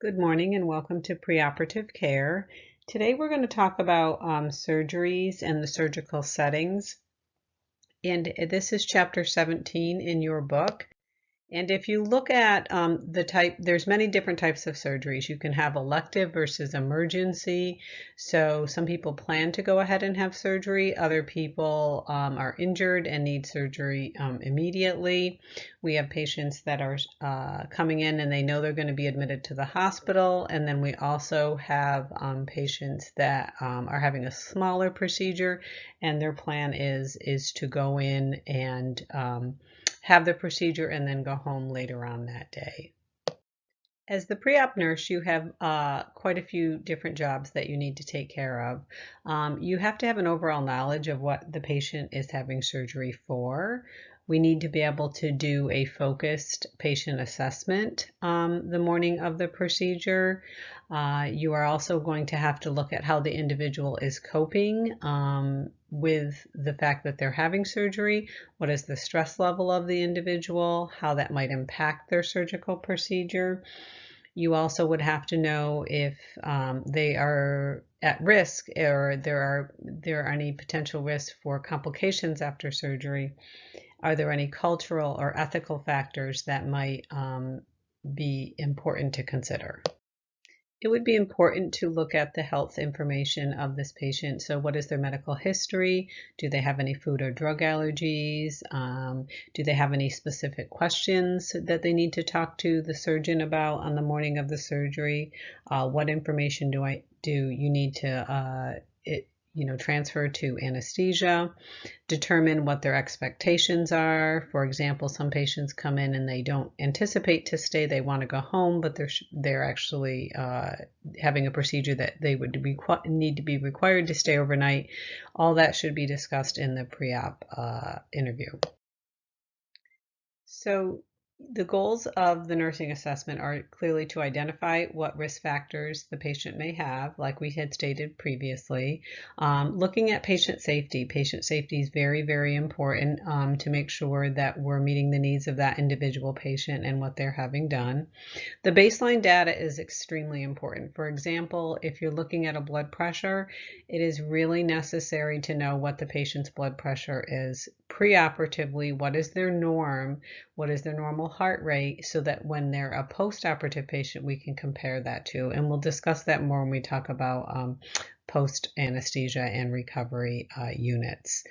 Good morning and welcome to preoperative care. Today we're going to talk about surgeries and the surgical settings. And this is chapter 17 in your book. And if you look at there's many different types of surgeries. You can have elective versus emergency. So some people plan to go ahead and have surgery. Other people are injured and need surgery immediately. We have patients that are coming in and they know they're going to be admitted to the hospital. And then we also have patients that are having a smaller procedure and their plan is to go in and have the procedure and then go home later on that day. As the pre-op nurse, you have quite a few different jobs that you need to take care of. You have to have an overall knowledge of what the patient is having surgery for. We need to be able to do a focused patient assessment the morning of the procedure. You are also going to have to look at how the individual is coping with the fact that they're having surgery. What is the stress level of the individual? How that might impact their surgical procedure. You also would have to know if they are at risk or there are any potential risks for complications after surgery. Are there any cultural or ethical factors that might be important to consider? It would be important to look at the health information of this patient. So what is their medical history? Do they have any food or drug allergies? Do they have any specific questions that they need to talk to the surgeon about on the morning of the surgery? What information do you need to transfer to anesthesia? Determine what their expectations are. For example, some patients come in and they don't anticipate to stay. They want to go home, but they're actually having a procedure that they would need to be required to stay overnight. All that should be discussed in the pre-op interview. So the goals of the nursing assessment are clearly to identify what risk factors the patient may have, like we had stated previously. Looking at patient safety. Patient safety is very, very important to make sure that we're meeting the needs of that individual patient and what they're having done. The baseline data is extremely important. For example, if you're looking at a blood pressure, it is really necessary to know what the patient's blood pressure is preoperatively. What is their norm? What is their normal heart rate, so that when they're a post-operative patient, we can compare that to. And we'll discuss that more when we talk about post-anesthesia and recovery units.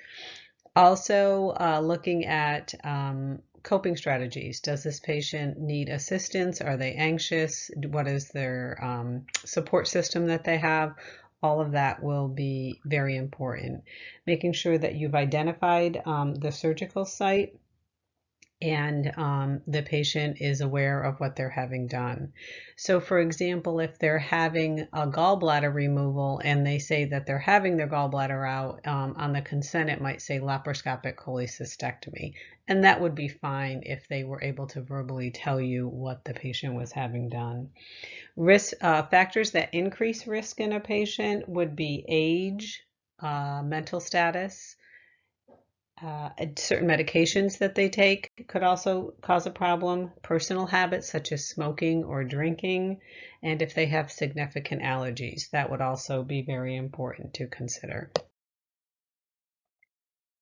Also, looking at coping strategies. Does this patient need assistance? Are they anxious? What is their support system that they have? All of that will be very important. Making sure that you've identified the surgical site and the patient is aware of what they're having done. So for example, if they're having a gallbladder removal and they say that they're having their gallbladder out, on the consent it might say laparoscopic cholecystectomy, and that would be fine if they were able to verbally tell you what the patient was having done. Risk factors that increase risk in a patient would be age, mental status, certain medications that they take could also cause a problem, personal habits such as smoking or drinking, and if they have significant allergies, that would also be very important to consider.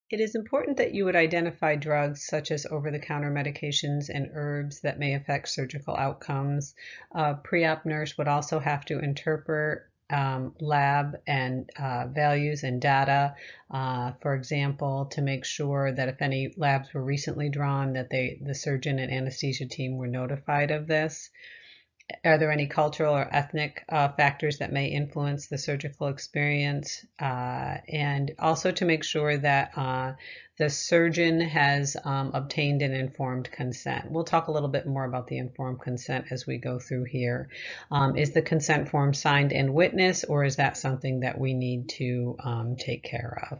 It is important that you would identify drugs such as over-the-counter medications and herbs that may affect surgical outcomes. A pre-op nurse would also have to interpret lab and values and data, for example, to make sure that if any labs were recently drawn, that the surgeon and anesthesia team were notified of this. Are there any cultural or ethnic factors that may influence the surgical experience? And also to make sure that the surgeon has obtained an informed consent. We'll talk a little bit more about the informed consent as we go through here. Is the consent form signed and witnessed, or is that something that we need to take care of?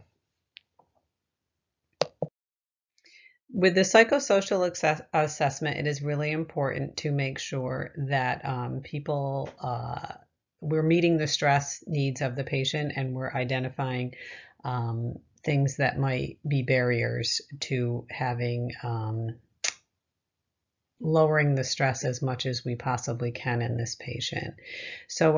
With the psychosocial assessment, it is really important to make sure that we're meeting the stress needs of the patient and we're identifying things that might be barriers to having lowering the stress as much as we possibly can in this patient. So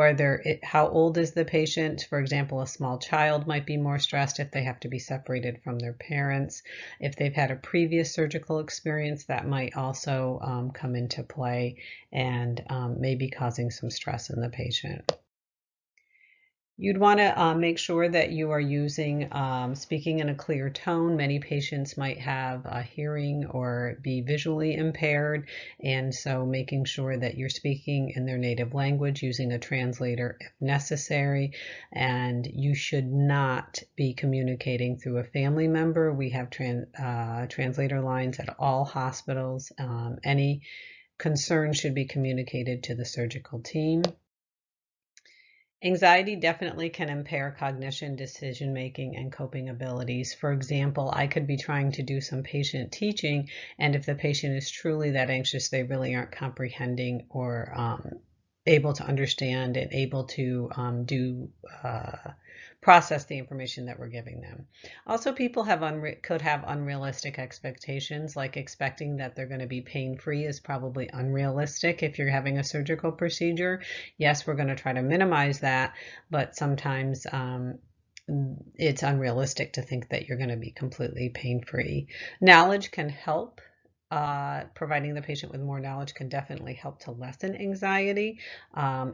how old is the patient? For example, a small child might be more stressed if they have to be separated from their parents. If they've had a previous surgical experience, that might also come into play and may be causing some stress in the patient. You'd want to make sure that you are speaking in a clear tone. Many patients might have a hearing or be visually impaired, and so making sure that you're speaking in their native language, using a translator if necessary, and you should not be communicating through a family member. We have translator lines at all hospitals. Any concern should be communicated to the surgical team. Anxiety definitely can impair cognition, decision making, and coping abilities. For example, I could be trying to do some patient teaching, and if the patient is truly that anxious, they really aren't comprehending or able to understand and able to process the information that we're giving them. Also, people could have unrealistic expectations, like expecting that they're going to be pain-free is probably unrealistic if you're having a surgical procedure. Yes, we're going to try to minimize that, but sometimes it's unrealistic to think that you're going to be completely pain-free. Knowledge can help. Providing the patient with more knowledge can definitely help to lessen anxiety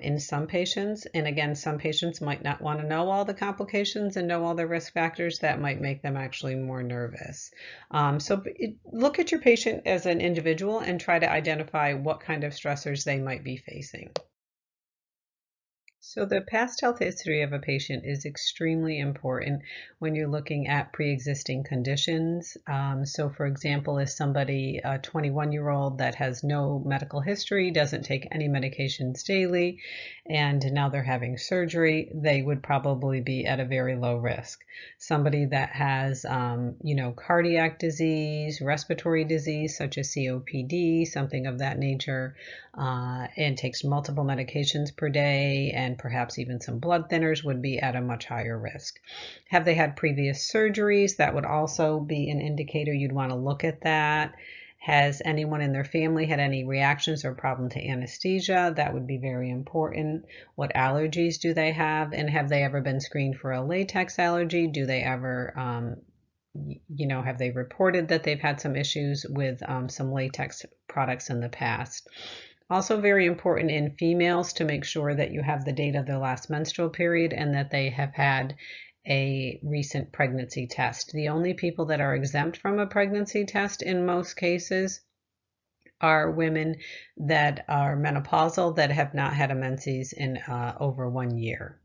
in some patients. And again, some patients might not want to know all the complications and know all the risk factors. That might make them actually more nervous. Look at your patient as an individual and try to identify what kind of stressors they might be facing. So the past health history of a patient is extremely important when you're looking at pre-existing conditions. So for example, if somebody, a 21-year-old that has no medical history, doesn't take any medications daily, and now they're having surgery, they would probably be at a very low risk. Somebody that has, cardiac disease, respiratory disease, such as COPD, something of that nature, and takes multiple medications per day and perhaps even some blood thinners would be at a much higher risk. Have they had previous surgeries? That would also be an indicator. You'd want to look at that. Has anyone in their family had any reactions or problem to anesthesia? That would be very important. What allergies do they have? And have they ever been screened for a latex allergy? Do they ever have they reported that they've had some issues with some latex products in the past? Also very important in females to make sure that you have the date of their last menstrual period and that they have had a recent pregnancy test. The only people that are exempt from a pregnancy test in most cases are women that are menopausal that have not had a menses in over 1 year.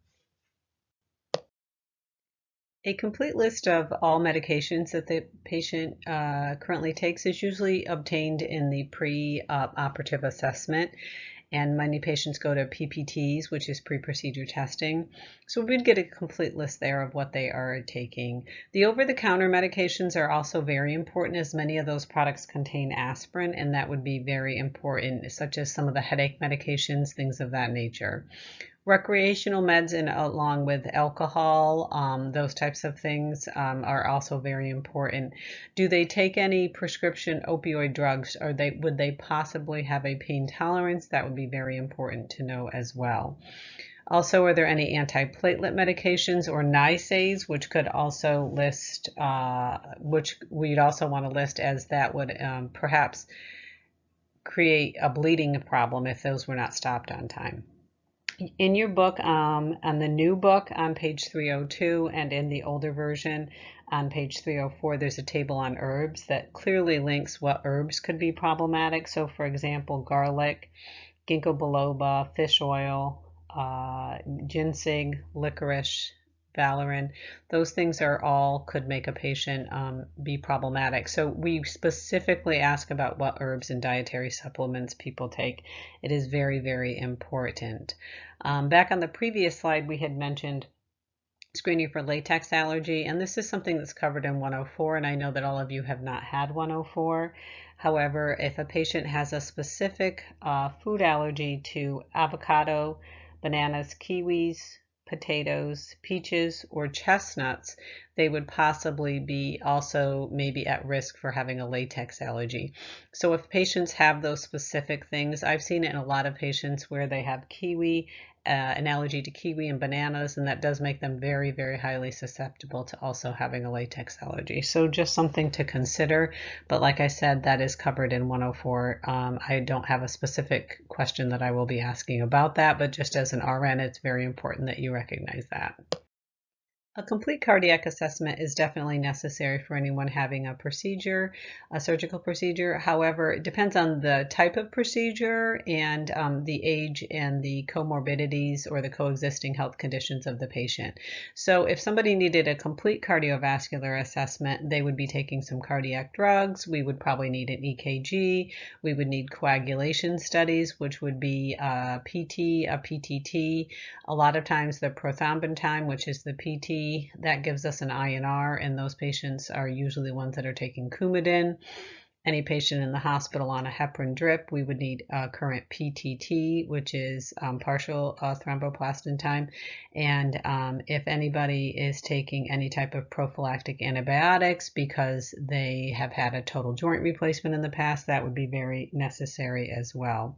A complete list of all medications that the patient currently takes is usually obtained in the pre-operative assessment, and many patients go to PPTs, which is pre-procedure testing. So we'd get a complete list there of what they are taking. The over-the-counter medications are also very important, as many of those products contain aspirin, and that would be very important, such as some of the headache medications, things of that nature. Recreational meds and along with alcohol, those types of things are also very important. Do they take any prescription opioid drugs, or would they possibly have a pain tolerance? That would be very important to know as well. Also, are there any antiplatelet medications or NSAIDs, which could also list, which we'd also want to list, as that would perhaps create a bleeding problem if those were not stopped on time. In your book, on the new book on page 302 and in the older version on page 304, there's a table on herbs that clearly links what herbs could be problematic. So for example, garlic, ginkgo biloba, fish oil, ginseng, licorice, valerian, those things could make a patient be problematic. So we specifically ask about what herbs and dietary supplements people take. It is very, very important. Back on the previous slide, we had mentioned screening for latex allergy, and this is something that's covered in 104, and I know that all of you have not had 104. However, if a patient has a specific food allergy to avocado, bananas, kiwis, potatoes, peaches, or chestnuts, they would possibly be also maybe at risk for having a latex allergy. So if patients have those specific things, I've seen it in a lot of patients where they have kiwi, an allergy to kiwi and bananas, and that does make them very, very highly susceptible to also having a latex allergy. So just something to consider. But like I said, that is covered in 104. I don't have a specific question that I will be asking about that, but just as an RN, it's very important that you recognize that. A complete cardiac assessment is definitely necessary for anyone having a procedure, a surgical procedure. However, it depends on the type of procedure and the age and the comorbidities or the coexisting health conditions of the patient. So if somebody needed a complete cardiovascular assessment, they would be taking some cardiac drugs. We would probably need an EKG. We would need coagulation studies, which would be a PT, a PTT. A lot of times the prothrombin time, which is the PT, that gives us an INR, and those patients are usually the ones that are taking Coumadin. Any patient in the hospital on a heparin drip, we would need current PTT, which is partial thromboplastin time. And if anybody is taking any type of prophylactic antibiotics because they have had a total joint replacement in the past, that would be very necessary as well.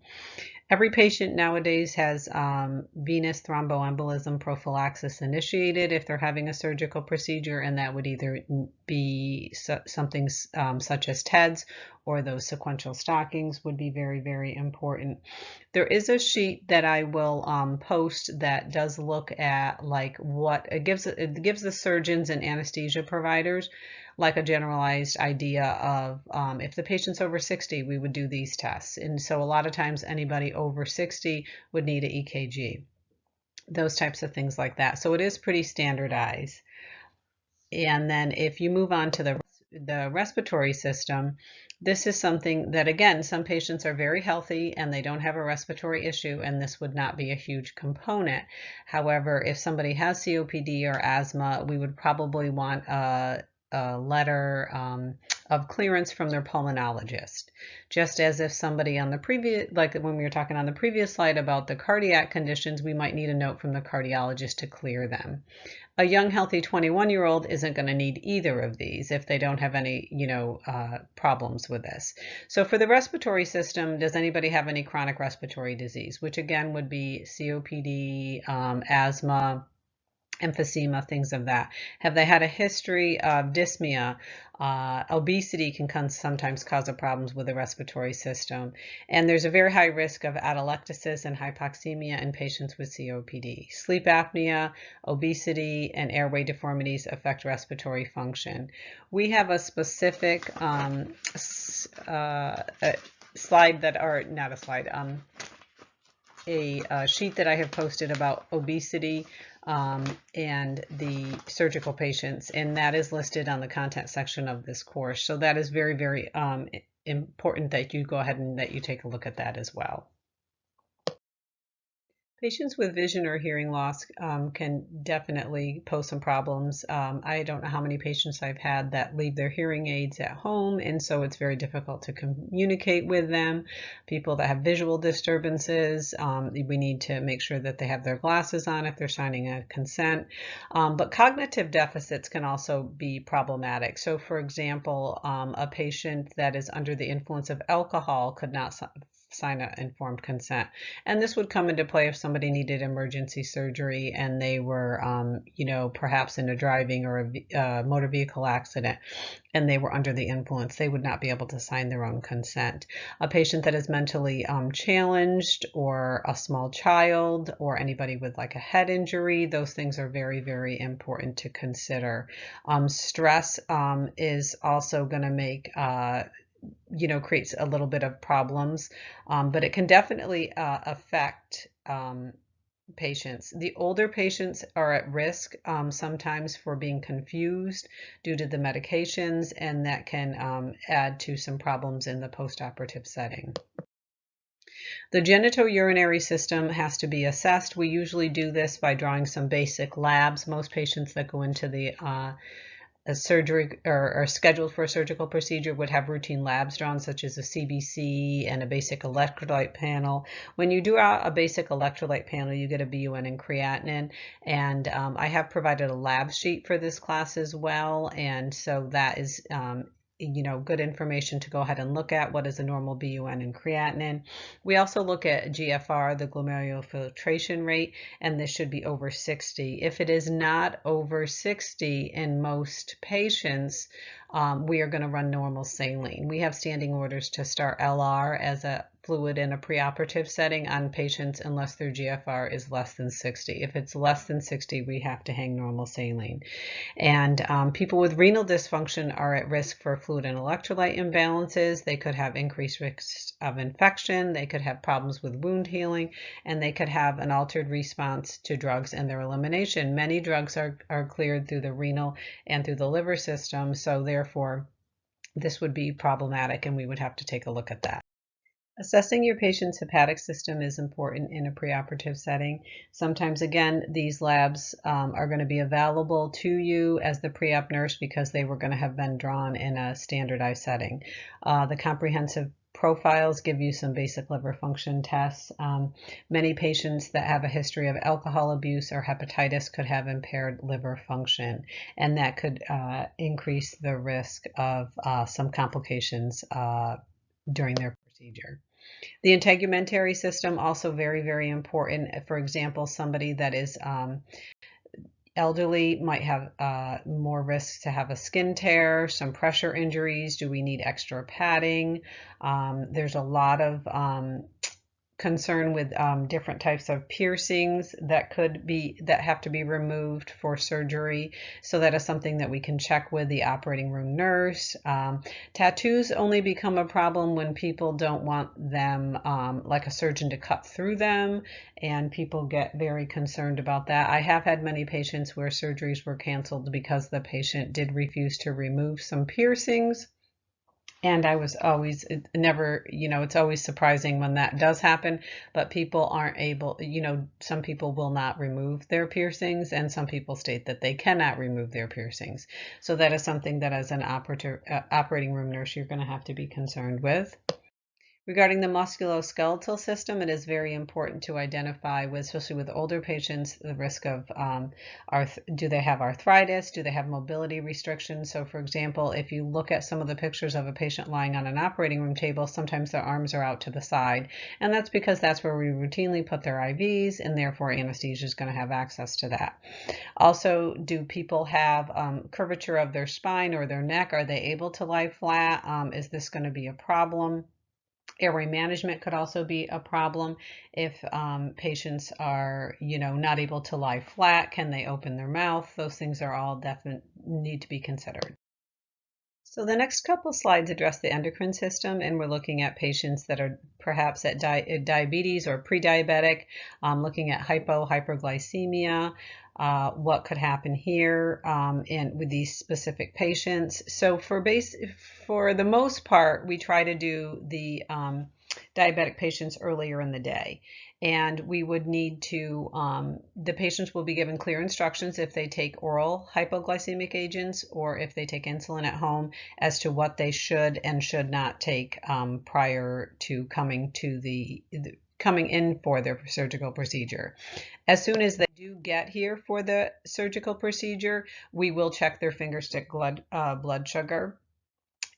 Every patient nowadays has venous thromboembolism prophylaxis initiated if they're having a surgical procedure, and that would either be something such as TEDS or those sequential stockings would be very, very important. There is a sheet that I will post that does look at like what it gives the surgeons and anesthesia providers like a generalized idea of if the patient's over 60, we would do these tests. And so a lot of times anybody over 60 would need an EKG, those types of things like that. So it is pretty standardized. And then if you move on to the respiratory system, this is something that, again, some patients are very healthy and they don't have a respiratory issue, and this would not be a huge component. However, if somebody has COPD or asthma, we would probably want a letter of clearance from their pulmonologist. Just as if somebody on the previous, like when we were talking on the previous slide about the cardiac conditions, we might need a note from the cardiologist to clear them. A young, healthy 21-year-old isn't going to need either of these if they don't have any, problems with this. So for the respiratory system, does anybody have any chronic respiratory disease, which again would be COPD, asthma, emphysema, things of that? Have they had a history of dyspnea? Obesity can sometimes cause problems with the respiratory system. And there's a very high risk of atelectasis and hypoxemia in patients with COPD. Sleep apnea, obesity, and airway deformities affect respiratory function. We have a specific slide that, or not a slide, a sheet that I have posted about obesity and the surgical patients, and that is listed on the content section of this course. So that is very, very important that you go ahead and that you take a look at that as well. Patients with vision or hearing loss can definitely pose some problems. I don't know how many patients I've had that leave their hearing aids at home, and so it's very difficult to communicate with them. People that have visual disturbances, we need to make sure that they have their glasses on if they're signing a consent. But cognitive deficits can also be problematic. So for example, a patient that is under the influence of alcohol could not sign an informed consent. And this would come into play if somebody needed emergency surgery and they were, perhaps in a driving or a motor vehicle accident and they were under the influence. They would not be able to sign their own consent. A patient that is mentally challenged, or a small child, or anybody with like a head injury, those things are very, very important to consider. Stress is also going to make creates a little bit of problems, but it can definitely affect patients. The older patients are at risk sometimes for being confused due to the medications, and that can add to some problems in the postoperative setting. The genitourinary system has to be assessed. We usually do this by drawing some basic labs. Most patients that go into the a surgery or scheduled for a surgical procedure would have routine labs drawn, such as a CBC and a basic electrolyte panel. When you do a basic electrolyte panel, you get a BUN and creatinine, and I have provided a lab sheet for this class as well, and so that is good information to go ahead and look at. What is a normal BUN and creatinine? We also look at GFR, the glomerular filtration rate, and this should be over 60. If it is not over 60 in most patients, we are going to run normal saline. We have standing orders to start LR as a fluid in a preoperative setting on patients unless their GFR is less than 60. If it's less than 60, we have to hang normal saline. And people with renal dysfunction are at risk for fluid and electrolyte imbalances. They could have increased risks of infection. They could have problems with wound healing, and they could have an altered response to drugs and their elimination. Many drugs are cleared through the renal and through the liver system, so therefore this would be problematic, and we would have to take a look at that. Assessing your patient's hepatic system is important in a preoperative setting. Sometimes, again, these labs are going to be available to you as the pre-op nurse because they were going to have been drawn in a standardized setting. The comprehensive profiles give you some basic liver function tests. Many patients that have a history of alcohol abuse or hepatitis could have impaired liver function, and that could increase the risk of some complications during their procedure. The integumentary system also very, very important. For example, somebody that is elderly might have more risks to have a skin tear, some pressure injuries. Do we need extra padding? There's a lot of concern with different types of piercings that have to be removed for surgery. So that is something that we can check with the operating room nurse. Tattoos only become a problem when people don't want them, like a surgeon, to cut through them, and people get very concerned about that. I have had many patients where surgeries were canceled because the patient did refuse to remove some piercings. And I was always it's always surprising when that does happen, but people aren't able, some people will not remove their piercings, and some people state that they cannot remove their piercings. So that is something that as an operating room nurse, you're going to have to be concerned with. Regarding the musculoskeletal system, it is very important to identify, especially with older patients, the risk of do they have arthritis? Do they have mobility restrictions? So, for example, if you look at some of the pictures of a patient lying on an operating room table, sometimes their arms are out to the side, and that's because that's where we routinely put their IVs, and therefore anesthesia is going to have access to that. Also, do people have curvature of their spine or their neck? Are they able to lie flat? Is this going to be a problem? Airway management could also be a problem if patients are, not able to lie flat. Can they open their mouth? Those things are all definitely need to be considered. So the next couple slides address the endocrine system, and we're looking at patients that are perhaps at diabetes or pre-diabetic, looking at hyperglycemia, what could happen here and with these specific patients. So for the most part, we try to do the diabetic patients earlier in the day. And we would need to, the patients will be given clear instructions if they take oral hypoglycemic agents or if they take insulin at home as to what they should and should not take prior to coming in for their surgical procedure. As soon as they do get here for the surgical procedure, we will check their fingerstick blood sugar.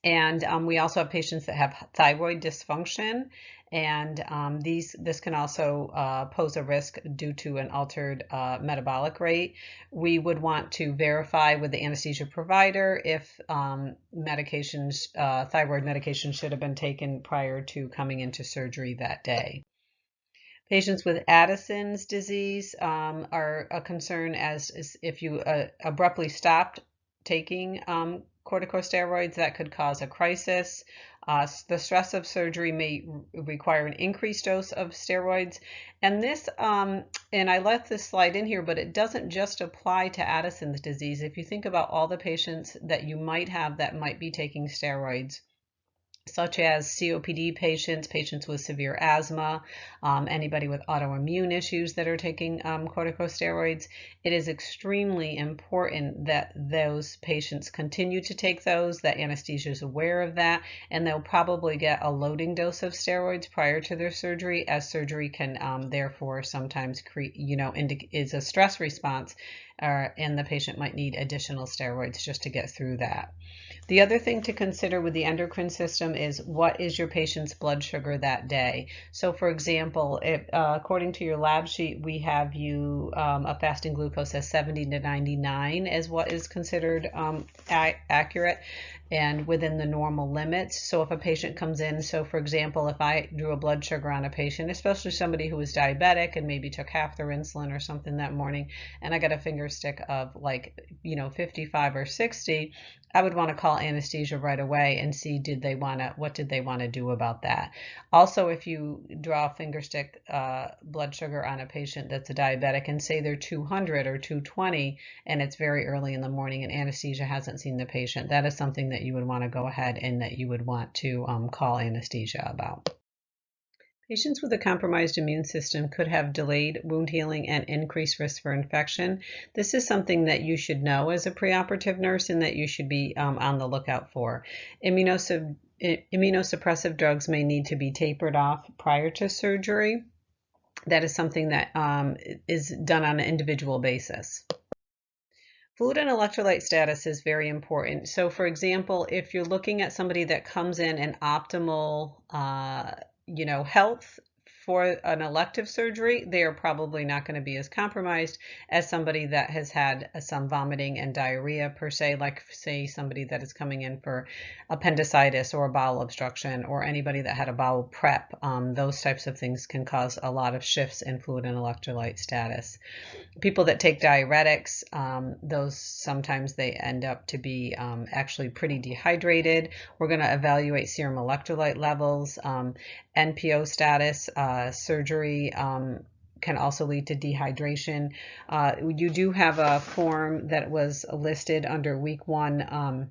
And we also have patients that have thyroid dysfunction, and this can also pose a risk due to an altered metabolic rate. We would want to verify with the anesthesia provider if thyroid medications should have been taken prior to coming into surgery that day. Patients with Addison's disease are a concern as if you abruptly stopped taking corticosteroids, that could cause a crisis. The stress of surgery may require an increased dose of steroids. And this, and I left this slide in here, but it doesn't just apply to Addison's disease. If you think about all the patients that you might have that might be taking steroids, such as COPD patients, patients with severe asthma, anybody with autoimmune issues that are taking corticosteroids. It is extremely important that those patients continue to take those, that anesthesia is aware of that, and they'll probably get a loading dose of steroids prior to their surgery, as surgery can therefore sometimes create, is a stress response, and the patient might need additional steroids just to get through that. The other thing to consider with the endocrine system is what is your patient's blood sugar that day. So for example, according to your lab sheet, we have you a fasting glucose as 70 to 99 as what is considered accurate and within the normal limits. So if a patient comes in, so for example, if I drew a blood sugar on a patient, especially somebody who was diabetic and maybe took half their insulin or something that morning, and I got a finger stick of 55 or 60, I would want to call anesthesia right away and see what did they want to do about that. Also, if you draw a finger stick blood sugar on a patient that's a diabetic and say they're 200 or 220 and it's very early in the morning and anesthesia hasn't seen the patient, that is something that you would want to go ahead and that you would want to call anesthesia about. Patients with a compromised immune system could have delayed wound healing and increased risk for infection. This is something that you should know as a preoperative nurse and that you should be on the lookout for. Immunosuppressive drugs may need to be tapered off prior to surgery. That is something that is done on an individual basis. Fluid and electrolyte status is very important. So for example, if you're looking at somebody that comes in optimal health for an elective surgery, they are probably not going to be as compromised as somebody that has had some vomiting and diarrhea per se, like say somebody that is coming in for appendicitis or a bowel obstruction, or anybody that had a bowel prep. Those types of things can cause a lot of shifts in fluid and electrolyte status. People that take diuretics, those sometimes they end up to be actually pretty dehydrated. We're going to evaluate serum electrolyte levels, NPO status. Surgery can also lead to dehydration. You do have a form that was listed under week 1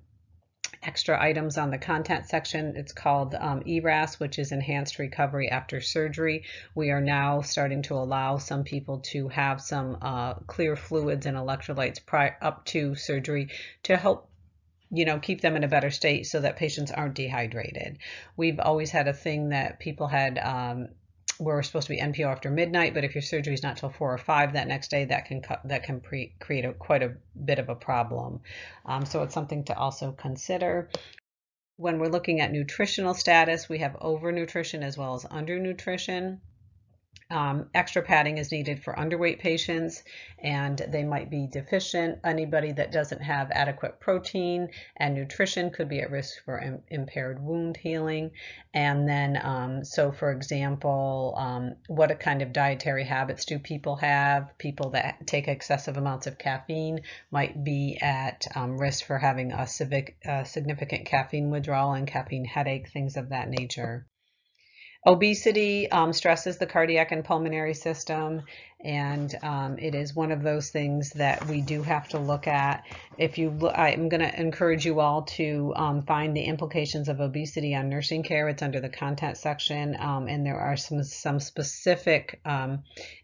extra items on the content section. It's called ERAS, which is Enhanced Recovery After Surgery. We are now starting to allow some people to have some clear fluids and electrolytes up to surgery to help keep them in a better state so that patients aren't dehydrated. We've always had a thing that people had were supposed to be NPO after midnight, but if your surgery is not till 4 or 5 that next day, that can create quite a bit of a problem. So it's something to also consider. When we're looking at nutritional status, we have overnutrition as well as undernutrition. Extra padding is needed for underweight patients, and they might be deficient. Anybody that doesn't have adequate protein and nutrition could be at risk for impaired wound healing. And then, so for example, what kind of dietary habits do people have? People that take excessive amounts of caffeine might be at risk for having a significant caffeine withdrawal and caffeine headache, things of that nature. Obesity stresses the cardiac and pulmonary system, and it is one of those things that we do have to look at. I'm going to encourage you all to find the implications of obesity on nursing care. It's under the content section, and there are some specific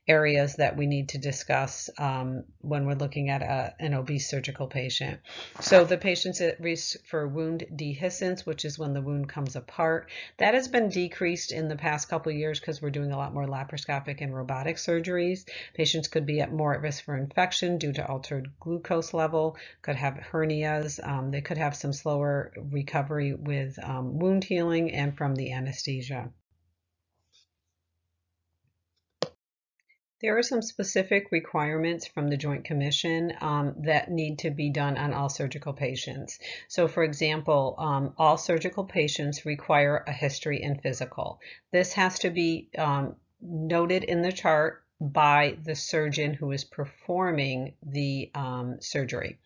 areas that we need to discuss when we're looking at an obese surgical patient. So the patient's at risk for wound dehiscence, which is when the wound comes apart. That has been decreased in the past couple of years because we're doing a lot more laparoscopic and robotic surgeries. Patients could be more at risk for infection due to altered glucose level, could have hernias. They could have some slower recovery with wound healing and from the anesthesia. There are some specific requirements from the Joint Commission that need to be done on all surgical patients. So for example, all surgical patients require a history and physical. This has to be noted in the chart by the surgeon who is performing the surgery.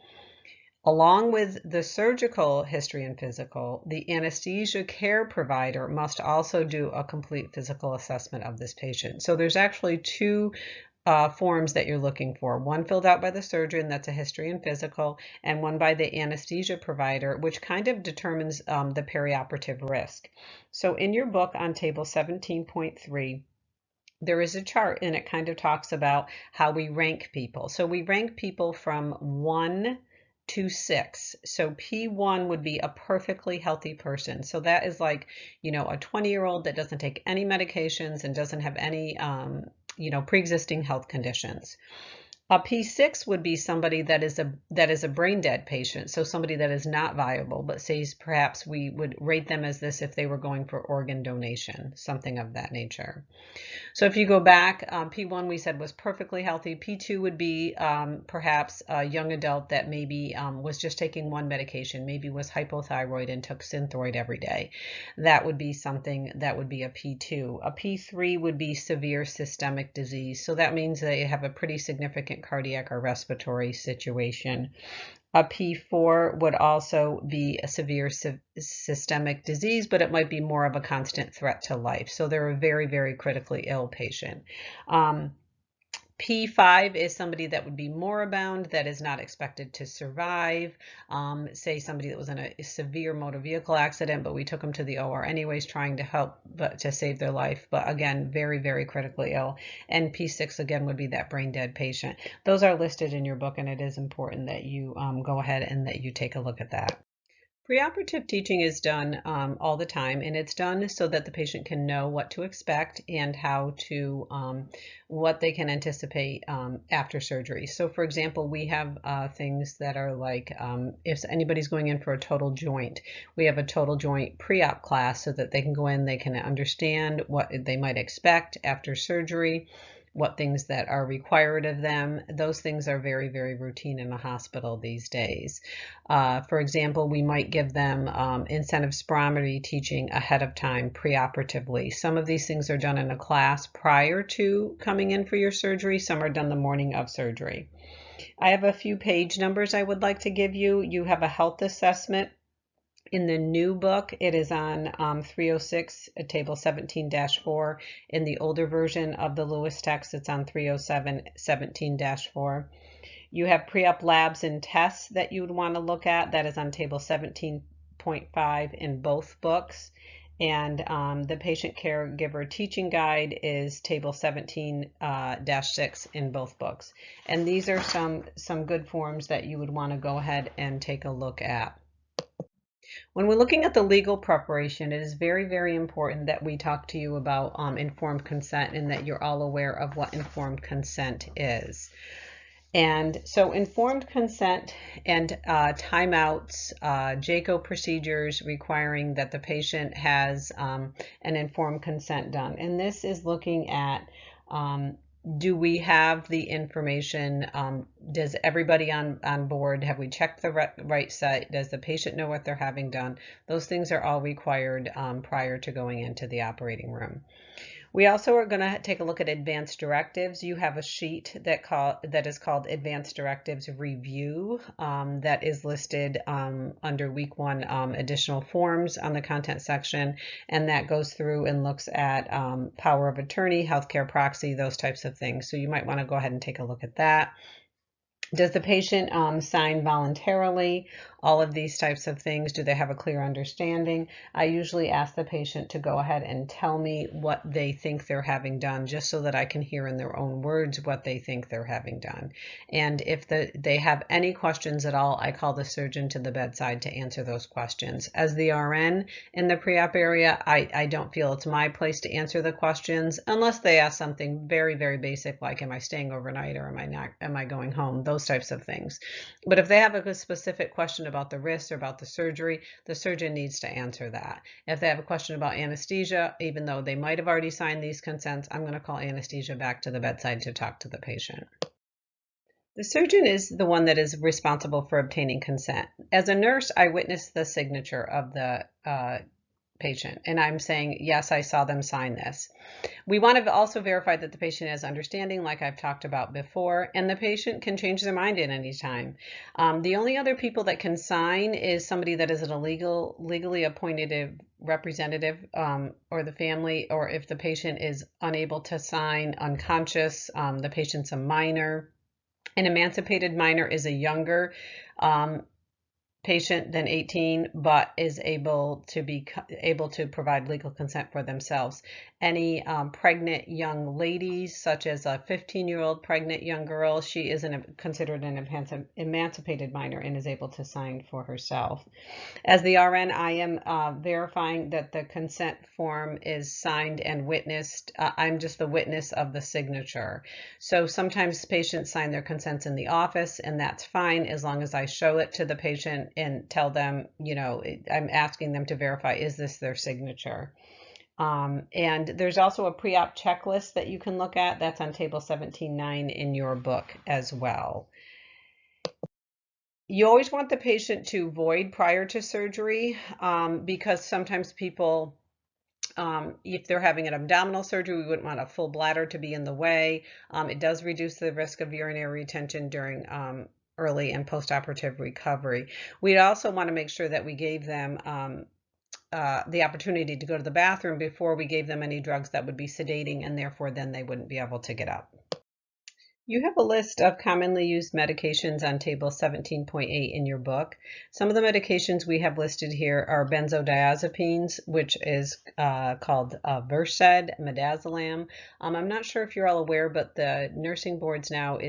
Along with the surgical history and physical, the anesthesia care provider must also do a complete physical assessment of this patient. So there's actually 2 forms that you're looking for. One filled out by the surgeon, that's a history and physical, and one by the anesthesia provider, which kind of determines the perioperative risk. So in your book on table 17.3, there is a chart and it kind of talks about how we rank people. So we rank people from 1 to 6. So P1 would be a perfectly healthy person. So that is like, a 20-year-old that doesn't take any medications and doesn't have any, pre-existing health conditions. A P6 would be somebody that is a brain dead patient, so somebody that is not viable, but says perhaps we would rate them as this if they were going for organ donation, something of that nature. So if you go back, P1 we said was perfectly healthy. P2 would be perhaps a young adult that maybe was just taking one medication, maybe was hypothyroid and took Synthroid every day. That would be something that would be a P2. A P3 would be severe systemic disease. So that means they have a pretty significant cardiac or respiratory situation. A P4 would also be a severe systemic disease, but it might be more of a constant threat to life. So they're a very, very critically ill patient. P5 is somebody that would be moribund, that is not expected to survive. Say somebody that was in a severe motor vehicle accident, but we took them to the OR anyways, trying to help but to save their life. But again, very, very critically ill. And P6 again would be that brain dead patient. Those are listed in your book, and it is important that you go ahead and that you take a look at that. Preoperative teaching is done all the time, and it's done so that the patient can know what to expect and how to, what they can anticipate after surgery. So for example, we have things that are like, if anybody's going in for a total joint, we have a total joint pre-op class so that they can go in, they can understand what they might expect after surgery, what things that are required of them. Those things are very, very routine in a hospital these days. For example, we might give them incentive spirometry teaching ahead of time, preoperatively. Some of these things are done in a class prior to coming in for your surgery. Some are done the morning of surgery. I have a few page numbers I would like to give you. You have a health assessment. In the new book, it is on 306, table 17-4. In the older version of the Lewis text, it's on 307, 17-4. You have pre-op labs and tests that you would want to look at. That is on table 17.5 in both books. And the patient caregiver teaching guide is table 17-6 in both books. And these are some good forms that you would want to go ahead and take a look at. When we're looking at the legal preparation, it is very, very important that we talk to you about informed consent and that you're all aware of what informed consent is. And so informed consent and timeouts, JACO procedures requiring that the patient has an informed consent done. And this is looking at do we have the information? Does everybody on board, have we checked the right site? Does the patient know what they're having done? Those things are all required prior to going into the operating room. We also are going to take a look at advanced directives. You have a sheet that is called Advanced Directives Review that is listed under week 1 additional forms on the content section, and that goes through and looks at power of attorney, healthcare proxy, those types of things. So you might want to go ahead and take a look at that. Does the patient sign voluntarily? All of these types of things. Do they have a clear understanding? I usually ask the patient to go ahead and tell me what they think they're having done, just so that I can hear in their own words what they think they're having done. And if they have any questions at all, I call the surgeon to the bedside to answer those questions. As the RN in the pre-op area, I don't feel it's my place to answer the questions unless they ask something very, very basic like, am I staying overnight or am I going home? Those types of things. But if they have a specific question about the wrist or about the surgeon needs to answer that. If they have a question about anesthesia, even though they might have already signed these consents, I'm going to call anesthesia back to the bedside to talk to the patient. The surgeon is the one that is responsible for obtaining consent. As a nurse, I witness the signature of the patient, and I'm saying, yes, I saw them sign this. We want to also verify that the patient has understanding, like I've talked about before, and the patient can change their mind at any time. The only other people that can sign is somebody that is an legally appointed representative, or the family, or if the patient is unable to sign, unconscious, the patient's a minor. An emancipated minor is a younger patient than 18, but is able to provide legal consent for themselves. Any pregnant young ladies, such as a 15-year-old pregnant young girl, she is considered an emancipated minor and is able to sign for herself. As the RN, I am verifying that the consent form is signed and witnessed. I'm just the witness of the signature. So sometimes patients sign their consents in the office, and that's fine as long as I show it to the patient and tell them, I'm asking them to verify, is this their signature? And there's also a pre-op checklist that you can look at. That's on table 17.9 in your book as well. You always want the patient to void prior to surgery, because sometimes people, if they're having an abdominal surgery, we wouldn't want a full bladder to be in the way. It does reduce the risk of urinary retention during early and postoperative recovery. We'd also want to make sure that we gave them the opportunity to go to the bathroom before we gave them any drugs that would be sedating, and therefore then they wouldn't be able to get up. You have a list of commonly used medications on table 17.8 in your book. Some of the medications we have listed here are benzodiazepines, which is called Versed, midazolam. I'm not sure if you're all aware, but the nursing boards now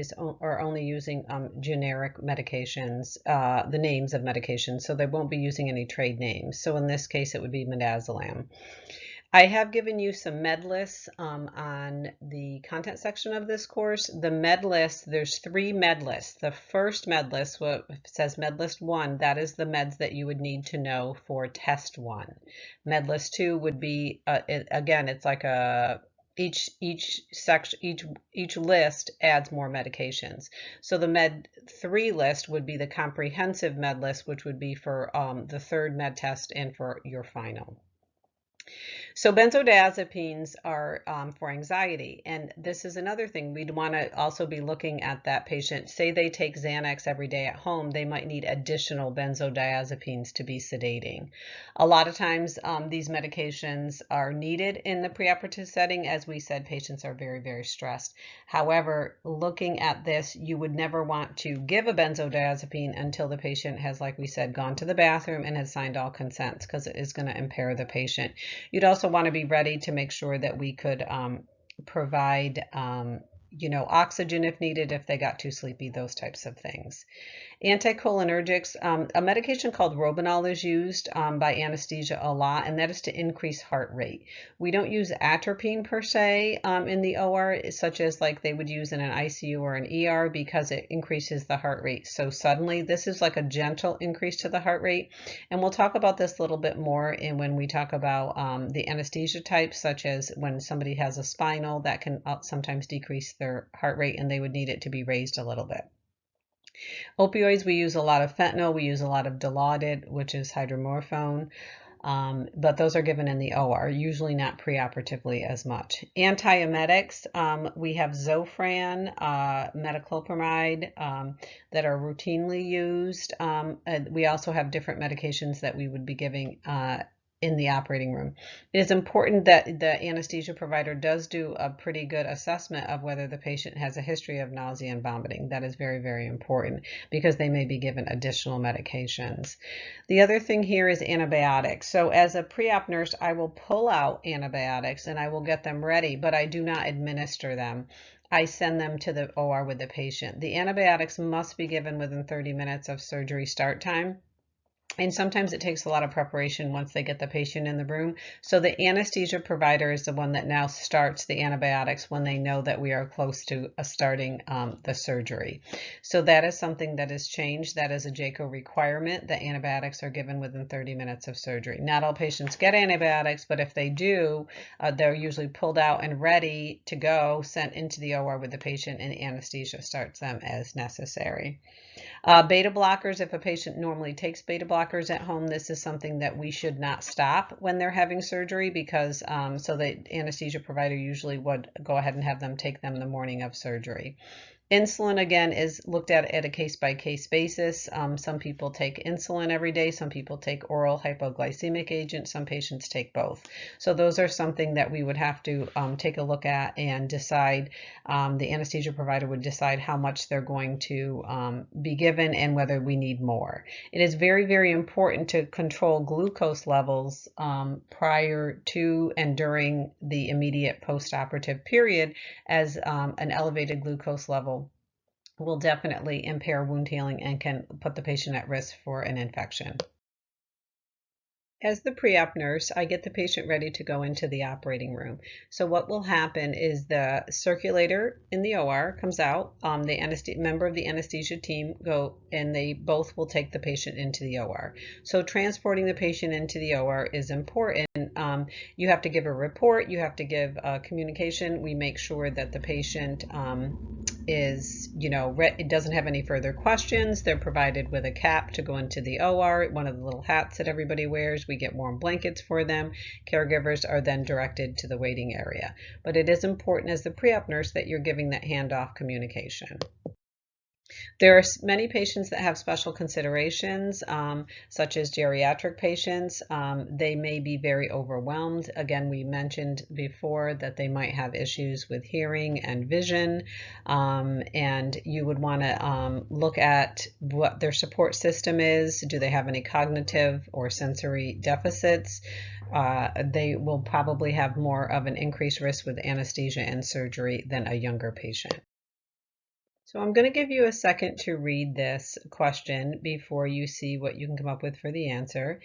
are only using generic medications, the names of medications, so they won't be using any trade names. So in this case, it would be midazolam. I have given you some med lists on the content section of this course. The med list, there's 3 med lists. The first med list, what says med list 1, that is the meds that you would need to know for test 1. Med list 2 would be, again, it's like each list adds more medications. So the med 3 list would be the comprehensive med list, which would be for the 3rd med test and for your final. So benzodiazepines are for anxiety, and this is another thing. We'd want to also be looking at that patient. Say they take Xanax every day at home, they might need additional benzodiazepines to be sedating. A lot of times these medications are needed in the preoperative setting. As we said, patients are very, very stressed. However, looking at this, you would never want to give a benzodiazepine until the patient has, like we said, gone to the bathroom and has signed all consents, because it is going to impair the patient. You'd also want to be ready to make sure that we could provide oxygen if needed, if they got too sleepy, those types of things. Anticholinergics, a medication called Robenal is used by anesthesia a lot, and that is to increase heart rate. We don't use atropine per se in the OR, such as like they would use in an ICU or an ER, because it increases the heart rate so suddenly. This is like a gentle increase to the heart rate, and we'll talk about this a little bit more when we talk about the anesthesia types, such as when somebody has a spinal, that can sometimes decrease their heart rate and they would need it to be raised a little bit. Opioids, we use a lot of fentanyl, we use a lot of Dilaudid, which is hydromorphone, but those are given in the OR, usually not preoperatively as much. Antiemetics, we have Zofran, metoclopramide, that are routinely used. We also have different medications that we would be giving in the operating room. It is important that the anesthesia provider does do a pretty good assessment of whether the patient has a history of nausea and vomiting. That is very, very important, because they may be given additional medications. The other thing here is antibiotics. So as a pre-op nurse, I will pull out antibiotics and I will get them ready, but I do not administer them. I send them to the OR with the patient. The antibiotics must be given within 30 minutes of surgery start time. And sometimes it takes a lot of preparation once they get the patient in the room. So the anesthesia provider is the one that now starts the antibiotics when they know that we are close to starting the surgery. So that is something that has changed. That is a JACO requirement that antibiotics are given within 30 minutes of surgery. Not all patients get antibiotics, but if they do, they're usually pulled out and ready to go, sent into the OR with the patient, and anesthesia starts them as necessary. Beta blockers, if a patient normally takes beta blockers, blockers at home, this is something that we should not stop when they're having surgery, because so the anesthesia provider usually would go ahead and have them take them the morning of surgery. Insulin, again, is looked at a case-by-case basis. Some people take insulin every day. Some people take oral hypoglycemic agent. Some patients take both. So those are something that we would have to take a look at and decide. The anesthesia provider would decide how much they're going to be given and whether we need more. It is very, very important to control glucose levels prior to and during the immediate postoperative period, as an elevated glucose level will definitely impair wound healing and can put the patient at risk for an infection. As the pre-op nurse, I get the patient ready to go into the operating room. So what will happen is the circulator in the OR comes out, the member of the anesthesia team go, and they both will take the patient into the OR. So transporting the patient into the OR is important. You have to give a report, you have to give communication. We make sure that the patient is, it doesn't have any further questions. They're provided with a cap to go into the OR, one of the little hats that everybody wears. We get warm blankets for them. Caregivers are then directed to the waiting area. But it is important as the pre-op nurse that you're giving that handoff communication. There are many patients that have special considerations, such as geriatric patients. They may be very overwhelmed. Again, we mentioned before that they might have issues with hearing and vision, and you would want to look at what their support system is. Do they have any cognitive or sensory deficits? They will probably have more of an increased risk with anesthesia and surgery than a younger patient. So I'm going to give you a second to read this question before you see what you can come up with for the answer.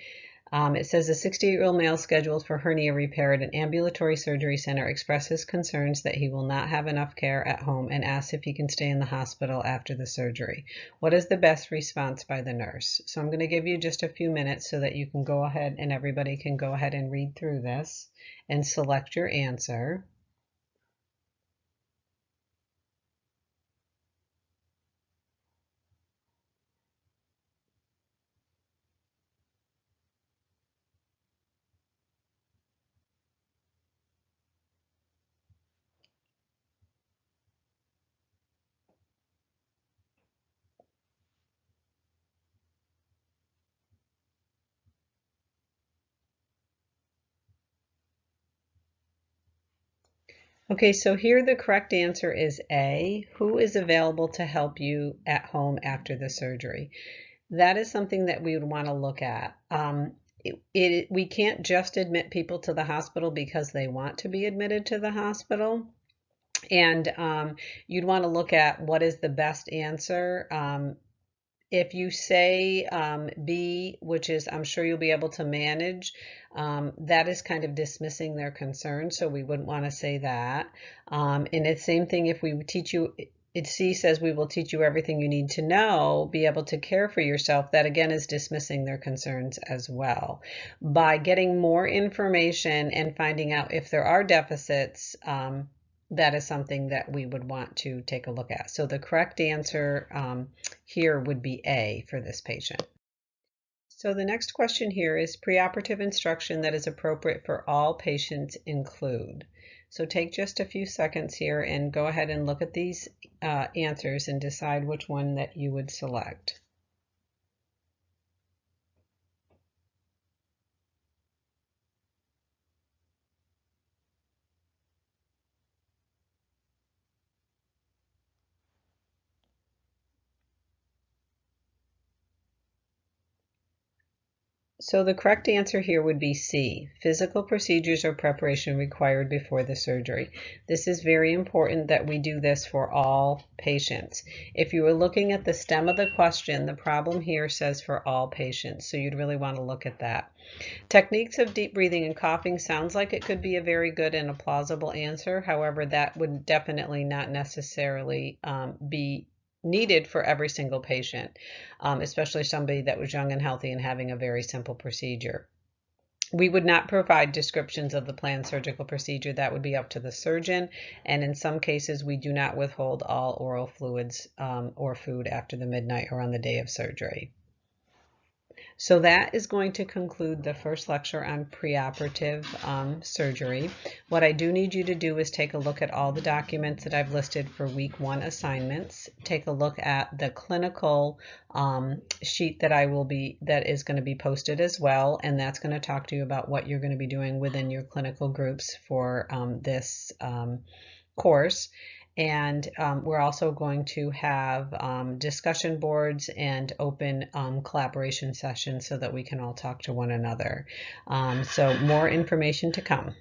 It says a 68-year-old male scheduled for hernia repair at an ambulatory surgery center expresses concerns that he will not have enough care at home and asks if he can stay in the hospital after the surgery. What is the best response by the nurse? So I'm going to give you just a few minutes so that you can go ahead and everybody can go ahead and read through this and select your answer. Okay, so here the correct answer is A. Who is available to help you at home after the surgery? That is something that we would want to look at. We can't just admit people to the hospital because they want to be admitted to the hospital. And you'd want to look at what is the best answer. If you say B, which is I'm sure you'll be able to manage, that is kind of dismissing their concern, so we wouldn't want to say that. And it's the same thing if we teach you, C says we will teach you everything you need to know, be able to care for yourself. That again is dismissing their concerns as well. By getting more information and finding out if there are deficits, that is something that we would want to take a look at. So the correct answer here would be A for this patient. So the next question here is preoperative instruction that is appropriate for all patients include. So take just a few seconds here and go ahead and look at these answers and decide which one that you would select. So the correct answer here would be C. Physical procedures or preparation required before the surgery. This is very important that we do this for all patients. If you were looking at the stem of the question, the problem here says for all patients, so you'd really want to look at that. Techniques of deep breathing and coughing sounds like it could be a very good and a plausible answer. However, that would definitely not necessarily be needed for every single patient, especially somebody that was young and healthy and having a very simple procedure. We would not provide descriptions of the planned surgical procedure. That would be up to the surgeon, and in some cases we do not withhold all oral fluids or food after the midnight or on the day of surgery. So that is going to conclude the first lecture on preoperative surgery. What I do need you to do is take a look at all the documents that I've listed for week 1 assignments. Take a look at the clinical sheet that that is going to be posted as well, and that's going to talk to you about what you're going to be doing within your clinical groups for this course. And we're also going to have discussion boards and open collaboration sessions so that we can all talk to one another. So more information to come.